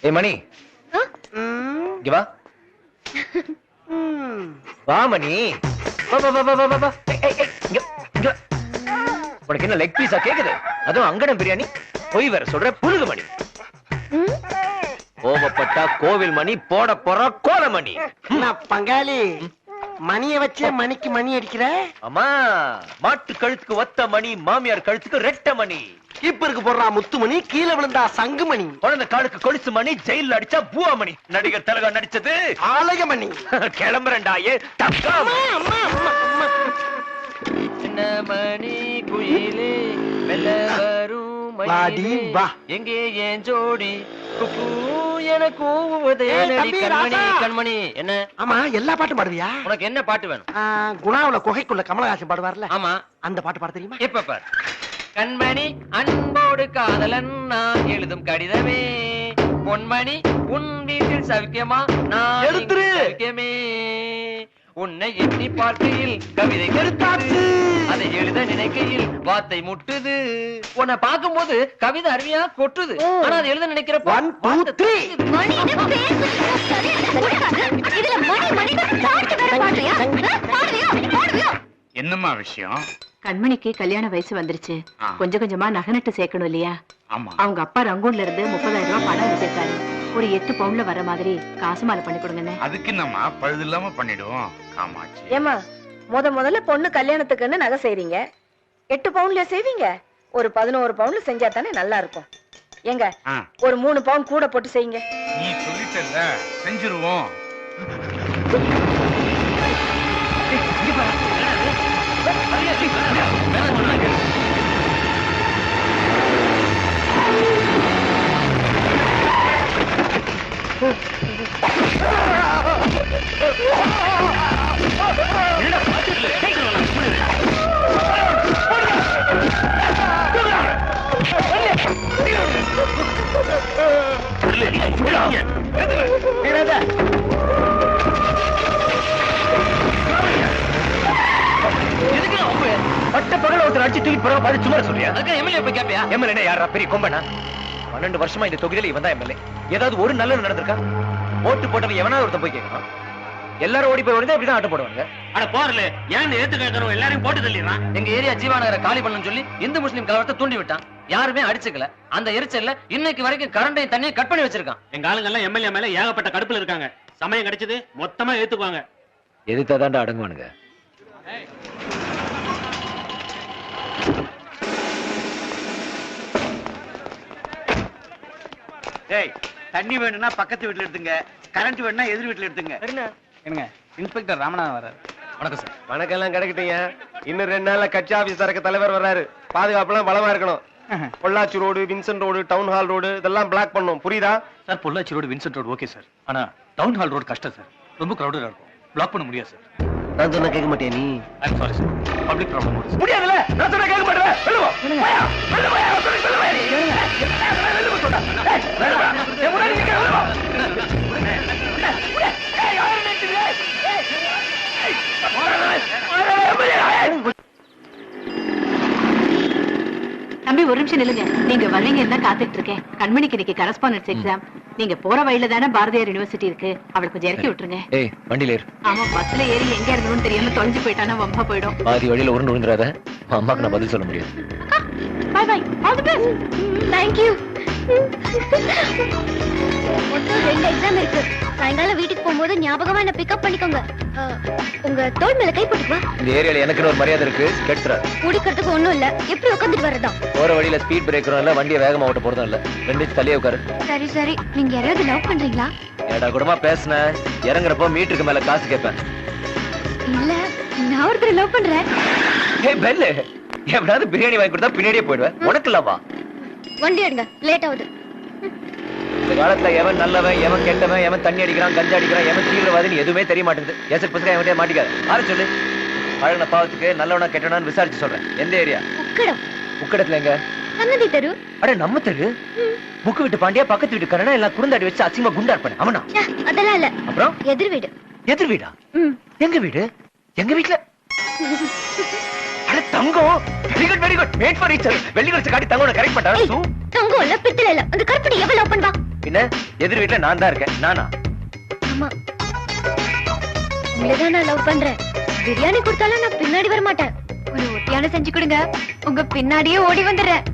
ஏ மணி, இங்க வா. வா மணி, வா வா வா வா வா வா. இங்க இங்க. உனக்கு என்ன லெக் பீஸா கேக்குது? அதுவும் அங்கடம் பிரியாணி. போய் வர சொல்ற புழுகு மணி. கோபப்பட்டா கோவில் மணி, போட போற கோல மணி. பங்காளி, மணிய வச்சே மணிக்கு மணி அடிக்கிற. ஆமா, மாட்டு கழுத்துக்கு ஒத்த மணி, மாமியார் கழுத்துக்கு ரெட்ட மணி. கீப்பருக்கு போடுறா முத்து மணி, கீழே விழுந்தா சங்கு மணி. குழந்தை காலுக்கு கொலுசு மணி, ஜெயில அடிச்சா பூவா மணி. நடிகர் திலகம் நடிச்சது ஆலய மணி. கிளம்புறேன்டாயே. என்ன மணி குயிலே மெல்ல வரும் வாடி வா. எங்கே ஏன் ஜோடி குக்கு என கூவுவதே நடி கண்மணி கண்மணி. என்ன? ஆமா, எல்லா பாட்டும் பாடுவியா? உனக்கு என்ன பாட்டு வேணும்? குணாவுல குகைக்குள்ள கமலஹாசன் பாடுவார்ல, ஆமா, அந்த பாட்டு பாட தெரியுமா? எப்ப பாரு. கண்மணி அன்போடு காதலன் நான் எழுதும் கடிதமே, பொன்மணி உன் வீட்டில் சவிக்கமா நான் எழுத்துரு சவிக்கமே, உன்னை எண்ணி பார்க்கையில் கவிதை கருத்தாச்சு, அதை எழுத நினைக்கையில் வார்த்தை முட்டுது, உன்னை பார்க்கும்போது கவிதை அருமையா கொட்டுது, ஆனா அதை எழுத நினைக்கிற 1 2 3 என்னம்மா விஷயம்? கண்மணிக்கு கல்யாண வயசு வந்துருச்சு. கொஞ்சம் கொஞ்சமா நகை நட்டு சேர்க்கணும் இல்லையா? அவங்க அப்பா ரங்கூன்ல இருந்து 30,000 ரூபாய் பணம் அனுப்பியிருக்காரு. ஒரு 8 பவுன்ல வர மாதிரி காசு மாலை பண்ணி கொடுங்க. அதுக்கு நம்ம பழுது இல்லாம பண்ணிடுவோம் காமாட்சி. ஏமா, முதல்ல பொண்ணு கல்யாணத்துக்குன்னு நகை செய்றீங்க, 8 பவுன்ல செய்வீங்க. ஒரு 11 பவுன்ல செஞ்சா தானே நல்லா இருக்கும். எங்க ஒரு 3 பவுன் கூட போட்டு செய்யுங்க. நீ சொல்லிட்டல்ல, செஞ்சிருவோம். பட்ட பகல ஒருத்தர் அடிச்சு தூக்கி போற பாரு, சும்மா சொல்றியா? அதுக்கு எம்எல்ஏ போய் கேப்பியா? எம்எல்ஏ யாரா? பெரிய கொம்பனா? 12 வருஷமா இந்த தொகுதியில இவன் தான் எம்எல்ஏ. ஏதாவது ஒரு நல்லது நடந்திருக்கா? ஓட்டு போட்டவன் எவனா ஒருத்தன் போய் கேட்கணும். எல்லாரும் ஓடி போய் வந்து அப்படிதான் ஆட்டம் போடுவாங்க. அட போறல, ஏன் ஏத்து கேட்கறோம்? எல்லாரையும் போட்டு தள்ளிடுறான். எங்க ஏரியா ஜீவாநகரை காலி பண்ணணும்னு சொல்லி இந்து முஸ்லீம் கலவரத்தை தூண்டி விட்டான். யாருமே அடிச்சுக்கல. அந்த எரிச்சல்ல இன்னைக்கு வரைக்கும் கரண்டையும் தண்ணியும் கட் பண்ணி வச்சிருக்கான். எங்க ஆளுங்க எல்லாம் எம்எல்ஏ மேல ஏகப்பட்ட கடுப்புல இருக்காங்க. சமயம் கிடைச்சது மொத்தமா ஏத்துக்குவாங்க. எதுத்தாதாண்டா அடங்குவானுங்க. ஏய், தண்ணி வேணும்னா பக்கத்து வீட்டுல எடுத்துங்க, கரண்ட் வேணும்னா எதிர் வீட்டுல எடுத்துங்க. என்னங்க, இன்ஸ்பெக்டர் ராமநாதன் வராரு. வணக்கம் சார். வணக்கம் எல்லாம் கிடைக்கிட்டீங்க. இன்னும் 2 நாள்ல கட்சி ஆபீஸ் தரக்க தலைவர் வர்றாரு. பாதுகாப்புலாம் பலமா இருக்கணும். Pollachi road, Vincent road, town hall road இதெல்லாம் பிளாக் பண்ணும். புரியுதா sir? Pollachi road, Vincent road okay sir. ஆனா டவுன் ஹால் ரோடு கஷ்டம் சார். ரொம்ப கிரௌடடா இருக்கும். பிளாக் பண்ண முடியாது சார். நான் சொன்ன கேட்க மாட்டியா நீ? I am sorry sir. Public problem முடியாதுல. நான் சொன்ன கேட்க மாட்டேன். வெல்லுவா. போயா. வெல்லுவா. சொல்லுங்க. வெல்லுவா சொல்டா. வெல்லுவா. ஏ முன்னாடி நிக்க வெல்லுவா. ஏய், யாரு நிக்குது? தம்பி, ஒரு நிமிஷம் நில்லுங்க. நீங்க வர்றீங்கன்னு தான் காத்துட்டு இருக்கேன். கண்மணிக்கு இன்னைக்கு கரஸ்பாண்டன்ஸ் எக்ஸாம். நீங்க போற வழியில தானே பாரதியார் யூனிவர்சிட்டி இருக்கு. அவளை கொஞ்சம் இறக்கி விட்டுருங்க. ஏய், வண்டியில ஏறு. ஆமா, பஸ்ல ஏறி எங்க இருக்கணும்னு தெரியாம தொலைஞ்சு போயிட்டானா வம்பா போயிடும். பாதி வழியில உருண்டு விழுந்துறாத. அம்மாக்கு நான் பதில் சொல்ல முடியாது. Bye bye. All the best. Thank you. மொத்தம் 2 எக்ஸாம் இருக்கு. சாயங்காலம் வீட்டுக்கு போகும்போது ஞாபகமா என்ன பிக்கப் பண்ணிக்கோங்க. உங்க தோள் மேல கை போட்டுவா. இந்த ஏரியால எனக்கு ஒரு மரியாதை இருக்கு. கெட்றா. குடிக்கிறதுக்கு ஒண்ணும் இல்ல. எப்படி உட்கார்ந்துட்டு வரதா? போற வழியில ஸ்பீட் பிரேக்கரும் இல்ல, வண்டியை வேகமா ஓட்ட போறதும் இல்ல. 2 இன்ச் தள்ளியே உட்காரு. சரி சரி. நீங்க யாராவது லவ் பண்றீங்களா? ஏடா கூடமா பேசுன. இறங்குறப்போ மீட்டருக்கு மேல காசு கேட்பேன். இல்ல, நான் ஒருத்தரை லவ் பண்றேன். ஏய் பெல்லு, எப்படாவது பிரியாணி வாங்கி கொடுத்தா பின்னாடியே போயிடுவேன். உனக்கு இல்லவா? வண்டி எடுங்க, லேட் ஆகுது. இந்த காலத்துல எவன் நல்லவன், எவன் கெட்டவன், எவன் தண்ணி அடிக்கிறான், கஞ்சா அடிக்கிறான், எவன் தீவிரவாதின்னு எதுவுமே தெரிய மாட்டேங்குது. எசட் பசங்க எவன்டே மாட்டிக்காது. ஆறு சொல்லு. பழகின பாவத்துக்கு நல்லவனா கெட்டவனான்னு விசாரிச்சு சொல்றேன். எந்த ஏரியா? உக்கடம். உக்கடத்துல எங்க? சன்னதி தெரு. அட நம்ம தெரு. புக்கு வீட்டு பாண்டியா, பக்கத்து வீட்டு கரணா எல்லாம் குறுந்தாடி வச்சு அசிங்கமா குண்டா இருப்பானே அவனா? அதெல்லாம் இல்ல. அப்புறம் எதிர் வீடு. எதிர் வீடா? எங்க வீடு? எங்க வீட்டுல? அட தங்கம். Very good very good. Made for each other. வெள்ளி கழிச்சு காட்டி தங்கோட கரெக்ட் பண்ணா. தங்கம் இல்ல, பித்தளை இல்ல. அந்த கருப்படி எவ்வளவு லவ் பண்ணுவா? பின்ன எதிர் வீட்டுல நான் தான் இருக்கேன். நானா? ஆமா, உங்களதான் நான் லவ் பண்றேன். பிரியாணி கொடுத்தாலும் நான் பின்னாடி வர மாட்டேன். ஒரு ஒட்டியான செஞ்சு கொடுங்க, உங்க பின்னாடியே ஓடி வந்துடுறேன்.